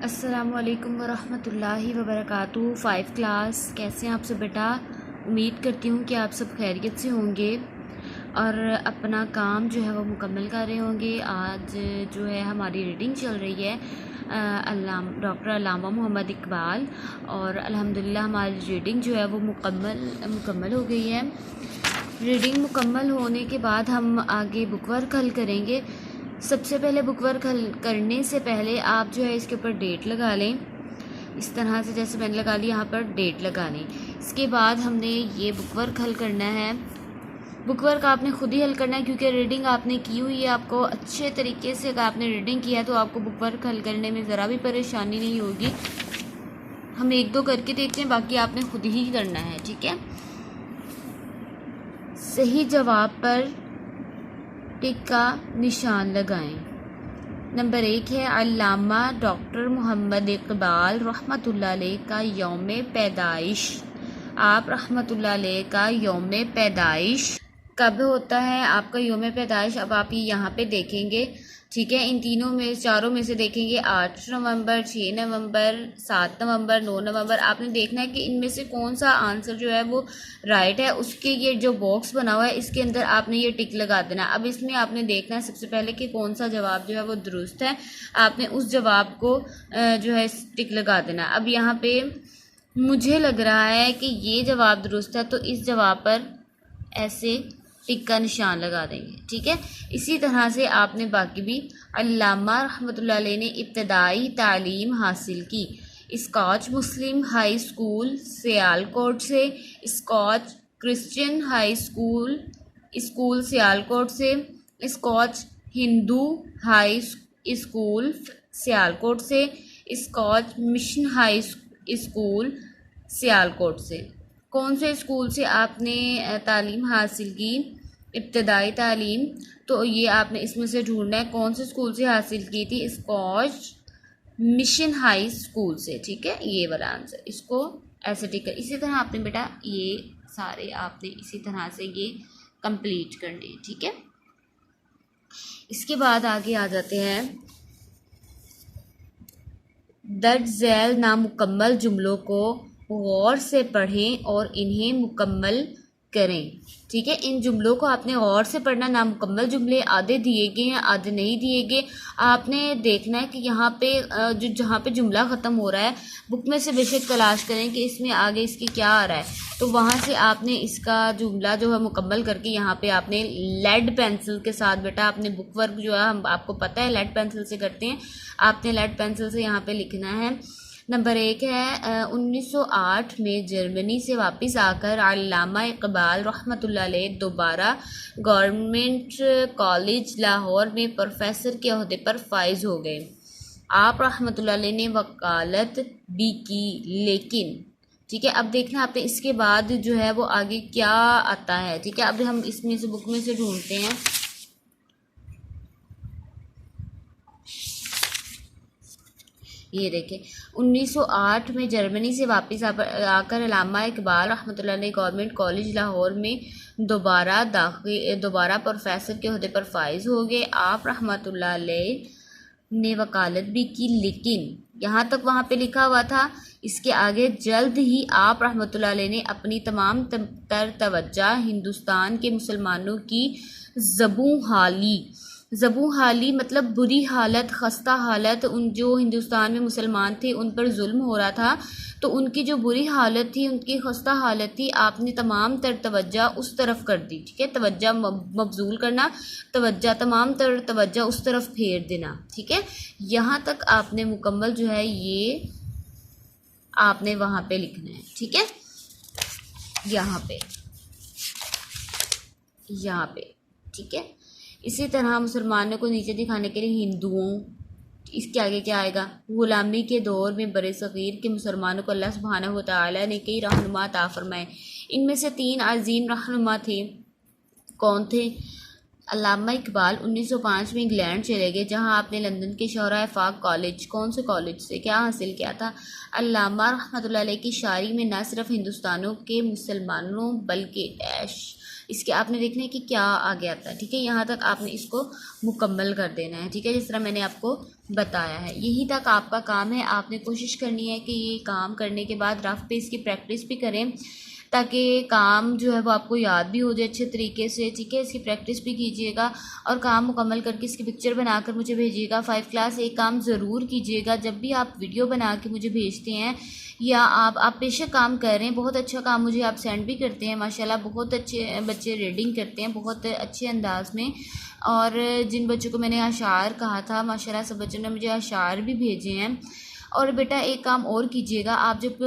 अस्सलामुअलैकुम वरहमतुल्लाहि वबरकातुहू। 5 क्लास, कैसे हैं आप सब बेटा। उम्मीद करती हूँ कि आप सब खैरियत से होंगे और अपना काम जो है वो मुकम्मल कर रहे होंगे। आज जो है हमारी रीडिंग चल रही है डॉक्टर अल्लामा मोहम्मद इकबाल, और अल्हम्दुलिल्लाह हमारी रीडिंग जो है वो मुकम्मल हो गई है। रीडिंग मुकम्मल होने के बाद हम आगे बुक वर्क हल करेंगे। सबसे पहले बुक वर्क हल करने से पहले आप जो है इसके ऊपर डेट लगा लें, इस तरह से जैसे मैंने लगा ली, यहाँ पर डेट लगा लें। इसके बाद हमने ये बुक वर्क हल करना है। बुक वर्क आपने खुद ही हल करना है क्योंकि रीडिंग आपने की हुई है। आपको अच्छे तरीके से अगर आपने रीडिंग किया है तो आपको बुक वर्क हल करने में ज़रा भी परेशानी नहीं होगी। हम एक दो करके देखते हैं, बाकी आपने खुद ही करना है, ठीक है। सही जवाब पर टिक का निशान लगाएं। नंबर 1 है अल्लामा डॉक्टर मोहम्मद इकबाल रहमतुल्लाह अलैह का यौम पैदाइश। आप रहमतुल्लाह अलैह का यौम पैदाइश कब होता है? आपका यौम पैदाइश अब आप ये यहाँ पे देखेंगे, ठीक है। इन चारों में से देखेंगे 8 नवंबर, 6 नवंबर, 7 नवंबर, 9 नवंबर। आपने देखना है कि इनमें से कौन सा आंसर जो है वो राइट है। उसके ये जो बॉक्स बना हुआ है इसके अंदर आपने ये टिक लगा देना। अब इसमें आपने देखना है सबसे पहले कि कौन सा जवाब जो है वो दुरुस्त है। आपने उस जवाब को जो है टिक लगा देना। अब यहाँ पे मुझे लग रहा है कि ये जवाब दुरुस्त है, तो इस जवाब पर ऐसे टिक का निशान लगा देंगे, ठीक है। इसी तरह से आपने बाकी भी अल्लामा रहमतुल्लाह अलैह ने इब्तदाई तालीम हासिल की Scotch Muslim high school Sialkot से, Scotch Christian high school Sialkot से, Scotch Hindu high school Sialkot से, Scotch mission high school Sialkot से। कौन से स्कूल से आपने तालीम हासिल की, इब्तदाई तालीम? तो ये आपने इसमें से ढूंढना है कौन से स्कूल से हासिल की थी। स्कॉच मिशन हाई स्कूल से, ठीक है, ये वाला आंसर। इसको ऐसे टिक कर इसी तरह आपने बेटा ये सारे आपने इसी तरह से ये कंप्लीट करने हैं, ठीक है। इसके बाद आगे आ जाते हैं। दर्ज झैल नामुकम्मल जुमलों को गौर से पढ़ें और इन्हें मुकम्मल करें, ठीक है। इन जुमलों को आपने गौर से पढ़ना। नामुकम्मल जुमले आधे दिए गए हैं, आधे नहीं दिए गए। आपने देखना है कि यहाँ पे जहाँ पे जुमला ख़त्म हो रहा है, बुक में से बेशक तलाश करें कि इसमें आगे इसके क्या आ रहा है, तो वहाँ से आपने इसका जुमला जो है मुकम्मल करके यहाँ पे आपने लेड पेंसिल के साथ बेटा आपने बुक वर्क जो है हम आपको पता है लेड पेंसिल से करते हैं, आपने लेड पेंसिल से यहाँ पे लिखना है। नंबर 1 है 1908 में जर्मनी से वापस आकर अल्लामा इकबाल रहमतुल्लाह अलैह दोबारा गवर्नमेंट कॉलेज लाहौर में प्रोफेसर के ओहदे पर फाइज हो गए। आप रहमतुल्लाह अलैह ने वकालत भी की, लेकिन, ठीक है। अब देखना आपने इसके बाद जो है वो आगे क्या आता है, ठीक है। अब हम इसमें से बुक में से ढूंढते हैं। ये देखें 1908 में जर्मनी से वापस आकर अल्लामा इकबाल रहमतुल्लाह अलैह गवर्नमेंट कॉलेज लाहौर में दोबारा प्रोफेसर के ओहदे पर फाइज हो गए। आप रहमतुल्लाह अलैह ने वकालत भी की, लेकिन यहाँ तक वहाँ पे लिखा हुआ था। इसके आगे जल्द ही आप रहमतुल्लाह अलैह ने अपनी तमाम तवज्जो हिंदुस्तान के मुसलमानों की ज़बू हाली मतलब बुरी हालत, खस्ता हालत, उन जो हिंदुस्तान में मुसलमान थे उन पर जुल्म हो रहा था, तो उनकी जो बुरी हालत थी, उनकी खस्ता हालत थी, आपने तमाम तर तवज्जो उस तरफ कर दी, ठीक है। तवज्जो मबजूल करना, तमाम तर तवज्जो उस तरफ फेर देना, ठीक है। यहाँ तक आपने मुकम्मल जो है ये आपने वहाँ पे लिखना है, ठीक है। यहाँ पे, ठीक है। इसी तरह मुसलमानों को नीचे दिखाने के लिए हिंदुओं, इसके आगे क्या आएगा, गुलामी के दौर में बरसगीर के मुसलमानों को अल्लाह सुब्हानहू व तआला ने कई रहनुमा अता फरमाए। इनमें से 3 अजीम रहनुमा थे। कौन थे? अल्लामा इकबाल 1905 में इंग्लैंड चले गए, जहां आपने लंदन के शोरा-ए-फाक कॉलेज, कौन से कॉलेज से क्या हासिल किया था? अल्लामा रहमतुल्लाह अलैह की शायरी में न सिर्फ हिंदुस्तानों के मुसलमानों बल्कि इसके आपने देखना है कि क्या आगे आता है, ठीक है। यहाँ तक आपने इसको मुकम्मल कर देना है, ठीक है, जिस तरह मैंने आपको बताया है। यही तक आपका काम है। आपने कोशिश करनी है कि ये काम करने के बाद रफ पे इसकी प्रैक्टिस भी करें, ताकि काम जो है वो आपको याद भी हो जाए अच्छे तरीके से, ठीक है। इसकी प्रैक्टिस भी कीजिएगा और काम मुकम्मल करके इसकी पिक्चर बनाकर मुझे भेजिएगा। 5 क्लास एक काम ज़रूर कीजिएगा, जब भी आप वीडियो बना के मुझे भेजते हैं या आप बेशक काम कर रहे हैं, बहुत अच्छा काम मुझे आप सेंड भी करते हैं माशाल्लाह। बहुत अच्छे बच्चे रीडिंग करते हैं बहुत अच्छे अंदाज में। और जिन बच्चों को मैंने अशार कहा था माशाल्लाह सब बच्चों ने मुझे अशार भी भेजे हैं। और बेटा एक काम और कीजिएगा, आप जब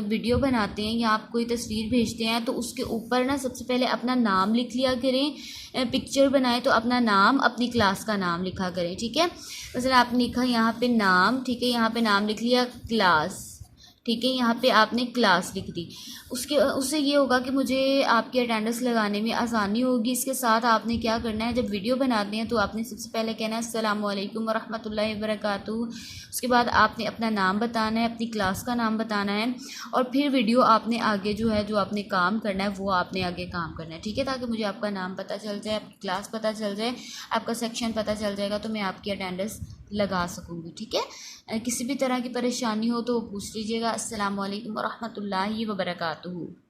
वीडियो बनाते हैं या आप कोई तस्वीर भेजते हैं तो उसके ऊपर ना सबसे पहले अपना नाम लिख लिया करें। पिक्चर बनाए तो अपना नाम, अपनी क्लास का नाम लिखा करें, ठीक है। मसलन आपने लिखा यहाँ पे नाम, ठीक है, यहाँ पे नाम लिख लिया क्लास, ठीक है, यहाँ पे आपने क्लास लिख दी। उससे ये होगा कि मुझे आपकी अटेंडेंस लगाने में आसानी होगी। इसके साथ आपने क्या करना है, जब वीडियो बनाते हैं तो आपने सबसे पहले कहना है अस्सलामु अलैकुम वरहमतुल्लाहि वबरकातुहू। उसके बाद आपने अपना नाम बताना है, अपनी क्लास का नाम बताना है, और फिर वीडियो आपने आगे जो है जो आपने काम करना है वो आपने आगे काम करना है, ठीक है, ताकि मुझे आपका नाम पता चल जाए, आपकी क्लास पता चल जाए, आपका सेक्शन पता चल जाएगा, तो मैं आपकी अटेंडेंस लगा सकूँगी, ठीक है। किसी भी तरह की परेशानी हो तो पूछ लीजिएगा। अस्सलामु अलैकुम वरहमतुल्लाहि वबरकातुहू।